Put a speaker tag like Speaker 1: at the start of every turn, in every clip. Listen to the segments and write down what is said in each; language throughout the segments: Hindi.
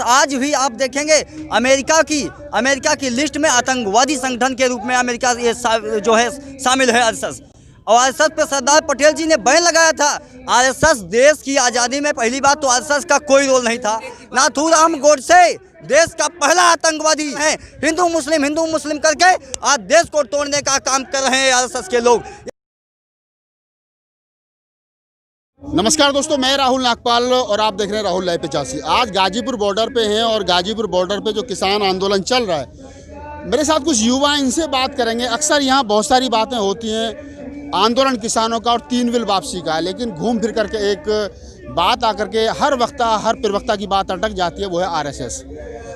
Speaker 1: आज भी आप देखेंगे अमेरिका की लिस्ट में आतंकवादी संगठन के रूप में अमेरिका ये जो है शामिल है आरएसएस। और आरएसएस पे सरदार पटेल जी ने बैन लगाया था। आरएसएस देश की आज़ादी में पहली बात तो आरएसएस का कोई रोल नहीं था। नाथूराम गोडसे देश का पहला आतंकवादी है। हिंदू मुस्लिम करके आज देश को तोड़ने का काम कर रहे हैं आरएसएस के लोग।
Speaker 2: नमस्कार दोस्तों, मैं राहुल नागपाल और आप देख रहे हैं राहुल लाइव 85। आज गाजीपुर बॉर्डर पे हैं और गाजीपुर बॉर्डर पे जो किसान आंदोलन चल रहा है, मेरे साथ कुछ युवा इनसे बात करेंगे। अक्सर यहाँ बहुत सारी बातें होती हैं आंदोलन किसानों का और 3 व्हील वापसी का, लेकिन घूम फिर करके एक बात आकर के हर प्रवक्ता की बात अटक जाती है, वो है आरएसएस।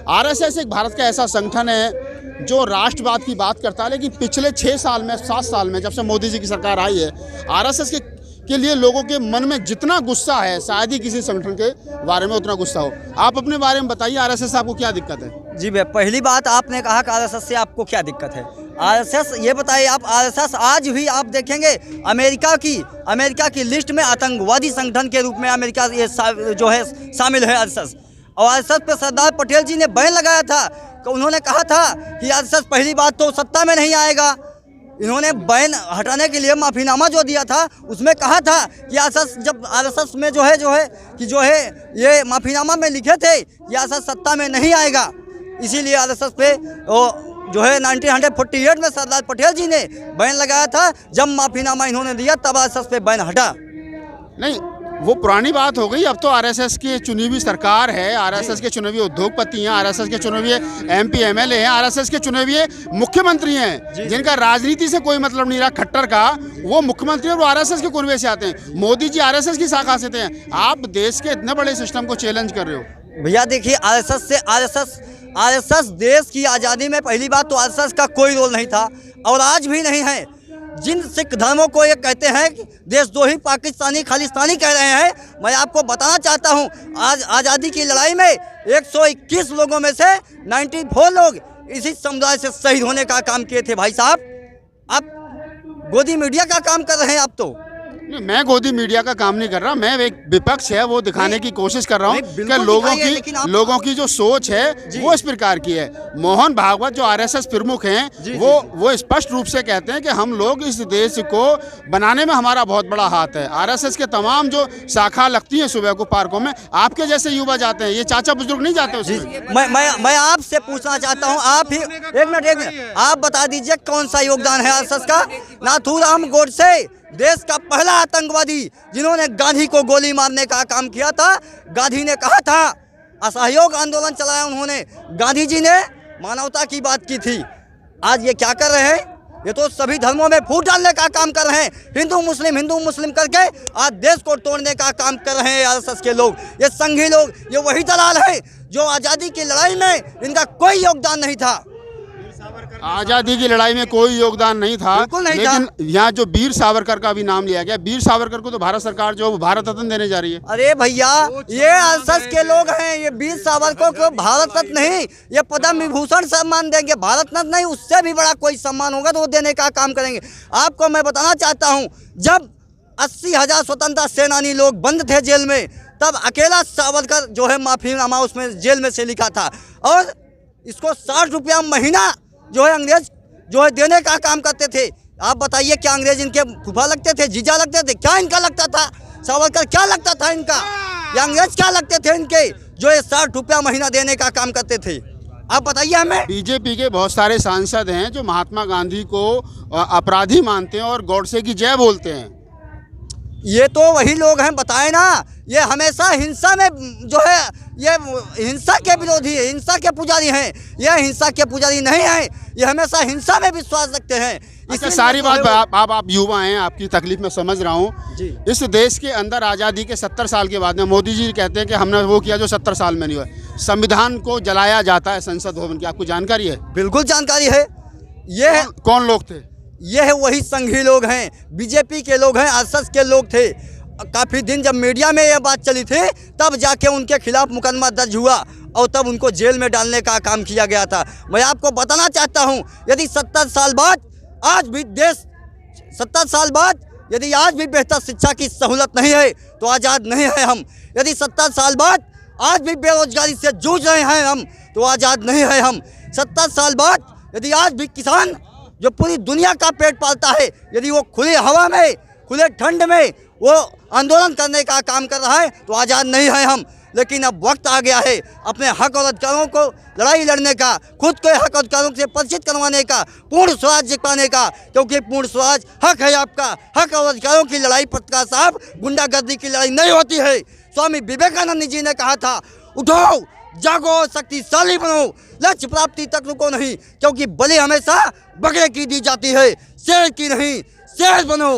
Speaker 2: आरएसएस एक भारत का ऐसा संगठन है जो राष्ट्रवाद की बात करता है, लेकिन पिछले 7 साल में जब से मोदी जी की सरकार आई है, आरएसएस के लिए लोगों के मन में जितना गुस्सा है शायद ही किसी संगठन के बारे में उतना गुस्सा हो। आप अपने बारे में बताइए, आरएसएस से आपको क्या दिक्कत है?
Speaker 1: जी भैया, पहली बात आपने कहा कि आरएसएस से आपको क्या दिक्कत है। आरएसएस ये बताइए, आप आरएसएस आज भी आप देखेंगे अमेरिका की लिस्ट में आतंकवादी संगठन के रूप में अमेरिका ये जो है शामिल है आरएसएस। और आरएसएस पे सरदार पटेल जी ने बैन लगाया था। उन्होंने कहा था कि आरएसएस पहली बात तो सत्ता में नहीं आएगा। इन्होंने बैन हटाने के लिए माफ़ीनामा जो दिया था उसमें कहा था कि आरएसएस में जो है ये माफ़ीनामा में लिखे थे कि आरएसएस सत्ता में नहीं आएगा। इसीलिए आरएसएस पे जो है 1948 में सरदार पटेल जी ने बैन लगाया था। जब माफ़ीनामा इन्होंने दिया तब आरएसएस पे बैन हटा।
Speaker 2: नहीं, वो पुरानी बात हो गई। अब तो आरएसएस की चुनी हुई सरकार है, आरएसएस के चुने हुए उद्योगपति हैं, आरएसएस के चुने हुए एमपी एमएलए हैं, आरएसएस के चुने हुए मुख्यमंत्री हैं, जिनका राजनीति से कोई मतलब नहीं रहा। खट्टर का वो मुख्यमंत्री और वो आरएसएस के कुनबे से आते हैं। मोदी जी आरएसएस की शाखा से थे। आप देश के इतने बड़े सिस्टम को चैलेंज कर रहे हो।
Speaker 1: भैया देखिए, आरएसएस देश की आज़ादी में पहली बात तो आरएसएस का कोई रोल नहीं था और आज भी नहीं है। जिन सिख धर्मों को ये कहते हैं कि देशद्रोही पाकिस्तानी खालिस्तानी कह रहे हैं, मैं आपको बताना चाहता हूं, आज आज़ादी की लड़ाई में 121 लोगों में से 94 लोग इसी समुदाय से शहीद होने का काम किए थे। भाई साहब, आप गोदी मीडिया का काम कर रहे हैं। आप तो
Speaker 2: नहीं, मैं गोदी मीडिया का काम नहीं कर रहा। मैं एक विपक्ष है वो दिखाने की कोशिश कर रहा हूँ कि लोगों की जो सोच है वो इस प्रकार की है। मोहन भागवत जो आरएसएस प्रमुख हैं वो स्पष्ट रूप से कहते हैं कि हम लोग इस देश को बनाने में हमारा बहुत बड़ा हाथ है। आरएसएस के तमाम जो शाखा लगती है सुबह को पार्कों में, आपके जैसे युवा जाते हैं, ये चाचा बुजुर्ग नहीं जाते उसमें।
Speaker 1: मैं आपसे पूछना चाहता हूँ, आप ही एक मिनट आप बता दीजिए कौन सा योगदान है आरएसएस का। नाथूराम गोडसे देश का पहला आतंकवादी, जिन्होंने गांधी को गोली मारने का काम किया था। गांधी ने कहा था, असहयोग आंदोलन चलाया उन्होंने। गांधी जी ने मानवता की बात की थी। आज ये क्या कर रहे हैं? ये तो सभी धर्मों में फूट डालने का काम कर रहे हैं। हिंदू मुस्लिम करके आज देश को तोड़ने का काम कर रहे हैं आरएसएस के लोग। ये संघी लोग, ये वही दलाल है जो आज़ादी की लड़ाई में इनका कोई योगदान नहीं था।
Speaker 2: आज़ादी की लड़ाई में कोई योगदान नहीं था, लेकिन यहाँ जो वीर सावरकर का भी नाम लिया गया, वीर सावरकर को तो भारत सरकार जो भारत रत्न देने जा रही है।
Speaker 1: अरे भैया, ये आरएसएस के लोग हैं। ये वीर सावरकर को भारत रत्न नहीं, ये पद्म विभूषण सम्मान देंगे। भारत रत्न नहीं, उससे भी बड़ा कोई सम्मान होगा तो वो देने का काम करेंगे। आपको मैं बताना चाहता हूँ, जब 80,000 स्वतंत्रता सेनानी लोग बंद थे जेल में, तब अकेला सावरकर जो है माफीनामा उसमें जेल में से लिखा था। और इसको 60 रुपया महीना जो है अंग्रेज जो है देने का काम करते थे। आप बताइए, क्या अंग्रेज इनके फूफा लगते थे, जीजा लगते थे? क्या इनका लगता था? सावरकर क्या लगता था इनका? या अंग्रेज क्या लगते थे इनके, जो ये 60 रुपया महीना देने का काम करते थे? आप बताइए हमें।
Speaker 2: बीजेपी के बहुत सारे सांसद हैं जो महात्मा गांधी को अपराधी मानते हैं और गॉडसे की जय बोलते हैं।
Speaker 1: ये तो वही लोग हैं, बताए ना। ये हमेशा हिंसा में जो है, ये हिंसा के विरोधी है, हिंसा के पुजारी हैं। ये हिंसा के पुजारी नहीं हैं, ये हमेशा हिंसा में विश्वास रखते हैं।
Speaker 2: अच्छा, सारी बात आप युवा हैं, आपकी तकलीफ में समझ रहा हूँ। इस देश के अंदर आज़ादी के 70 साल के बाद में मोदी जी कहते हैं कि हमने वो किया जो 70 साल में नहीं हुआ। संविधान को जलाया जाता है संसद भवन की, आपको जानकारी है?
Speaker 1: बिल्कुल जानकारी है। ये
Speaker 2: कौन लोग थे?
Speaker 1: ये है वही संघी लोग हैं, बीजेपी के लोग हैं, आरएसएस के लोग थे। काफ़ी दिन जब मीडिया में ये बात चली थी, तब जाके उनके खिलाफ मुकदमा दर्ज हुआ और तब उनको जेल में डालने का काम किया गया था। मैं आपको बताना चाहता हूँ, यदि 70 साल बाद आज भी देश 70 साल बाद यदि आज भी बेहतर शिक्षा की सहूलत नहीं है तो आज़ाद नहीं है हम। यदि 70 साल बाद आज भी बेरोजगारी से जूझ रहे हैं हम, तो आज़ाद नहीं है हम। 70 साल बाद यदि आज भी किसान जो पूरी दुनिया का पेट पालता है, यदि वो खुली हवा में, खुले ठंड में वो आंदोलन करने का काम कर रहा है, तो आज़ाद नहीं है हम। लेकिन अब वक्त आ गया है अपने हक और अधिकारों को लड़ाई लड़ने का, खुद के हक और अधिकारों से परिचित करवाने का, पूर्ण स्वराज पाने का, क्योंकि पूर्ण स्वराज हक है आपका। हक और अधिकारों की लड़ाई पत्रकार साहब, गुंडागर्दी की लड़ाई नहीं होती है। स्वामी विवेकानंद जी ने कहा था, उठो जागो शक्तिशाली बनो, लक्ष्य प्राप्ति तक रुको नहीं, क्योंकि बलि हमेशा बकरे की दी जाती है, शेर की नहीं। शेर बनो।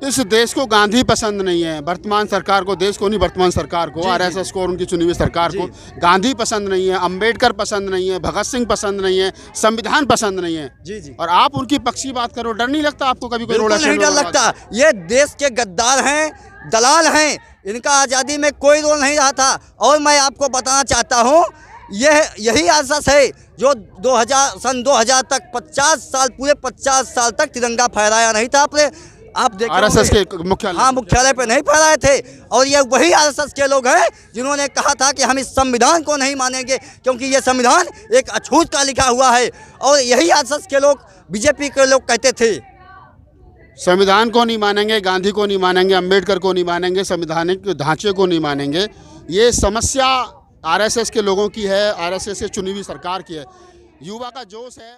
Speaker 2: इस देश को गांधी पसंद नहीं है, वर्तमान सरकार को, देश को नहीं वर्तमान सरकार को, आरएसएस को और उनकी चुनी हुई सरकार को गांधी पसंद नहीं है, अंबेडकर पसंद नहीं है, भगत सिंह पसंद नहीं है, संविधान पसंद नहीं है।
Speaker 1: जी जी।
Speaker 2: और आप उनकी पक्षी बात करो, डर नहीं लगता आपको कभी? कोई
Speaker 1: बिल्कुल नहीं डर लगता। ये देश के गद्दार हैं, दलाल हैं, इनका आज़ादी में कोई रोल नहीं रहा था। और मैं आपको बताना चाहता हूँ, यही आरएसएस है जो 2000 2000 तक 50 साल, पूरे 50 साल तक तिरंगा फहराया नहीं था। आप देखिए
Speaker 2: आरएसएस के मुख्यालय,
Speaker 1: हाँ, मुख्यालय पे नहीं फहराए थे। और ये वही आरएसएस के लोग हैं जिन्होंने कहा था कि हम इस संविधान को नहीं मानेंगे, क्योंकि ये संविधान एक अछूत का लिखा हुआ है। और यही आरएसएस के लोग, बीजेपी के लोग कहते थे
Speaker 2: संविधान को नहीं मानेंगे, गांधी को नहीं मानेंगे, अंबेडकर को नहीं मानेंगे, संवैधानिक ढांचे को नहीं मानेंगे। ये समस्या आरएसएस के लोगों की है, आरएसएस से चुनी हुई सरकार की है। युवा का जोश है।